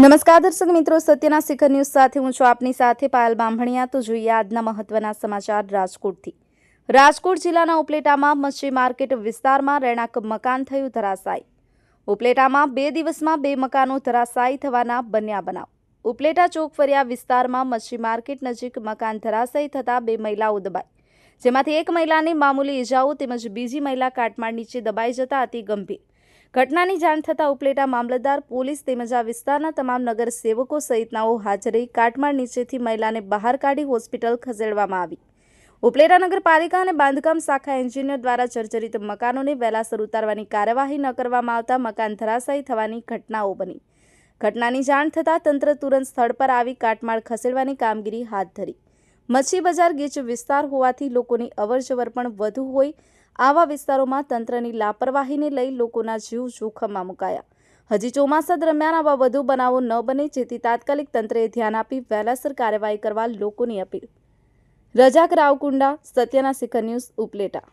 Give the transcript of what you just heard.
નમસ્કાર દર્શક મિત્રો, સત્યના શિખર ન્યૂઝ સાથે હું છું આપની સાથે પાયલ બામણિયા। તો જોઈએ આજના મહત્વના સમાચાર રાજકોટથી। રાજકોટ જિલ્લાના ઉપલેટામાં મચ્છી માર્કેટ વિસ્તારમાં રહેણાંક મકાન થયું ધરાશાયી। ઉપલેટામાં 2 દિવસમાં 2 મકાનો ધરાશાયી થવાના બન્યા બનાવ। ઉપલેટા ચોકફળિયા વિસ્તારમાં મચ્છી માર્કેટ નજીક મકાન ધરાશાયી થતાં 2 મહિલાઓ દબાઈ, જેમાંથી એક મહિલાને મામૂલી ઇજાઓ તેમજ બીજી મહિલા કાટમાળ નીચે દબાઈ જતા અતિ ગંભીર। ઘટનાની જાણ થતાં ઉપલેટા મામલતદાર, પોલીસ તેમજ આ વિસ્તારના તમામ નગરસેવકો સહિતનાઓ હાજર રહી કાટમાળ નીચેથી મહિલાને બહાર કાઢી હોસ્પિટલ ખસેડવામાં આવી। ઉપલેટા નગરપાલિકા અને બાંધકામ શાખા એન્જિનિયર દ્વારા જર્જરિત મકાનોને વહેલાસર ઉતારવાની કાર્યવાહી ન કરવામાં આવતા મકાન ધરાશાયી થવાની ઘટનાઓ બની। ઘટનાની જાણ થતાં તંત્ર તુરંત સ્થળ પર આવી કાટમાળ ખસેડવાની કામગીરી હાથ ધરી। મચ્છી બજાર ગીચ વિસ્તાર હોવાથી લોકોની અવરજવર પણ વધુ હોય આવા વિસ્તારોમાં તંત્રની લાપરવાહીને લઈ લોકોના જીવ જોખમમાં મુકાયા। હજી ચોમાસા દરમિયાન આવા વધુ બનાવો ન બને, જેથી તાત્કાલિક તંત્રએ ધ્યાન આપી વહેલાસર કાર્યવાહી કરવા લોકોની અપીલ। રજાક રાવકુંડા, સત્યના શિખર ન્યૂઝ, ઉપલેટા।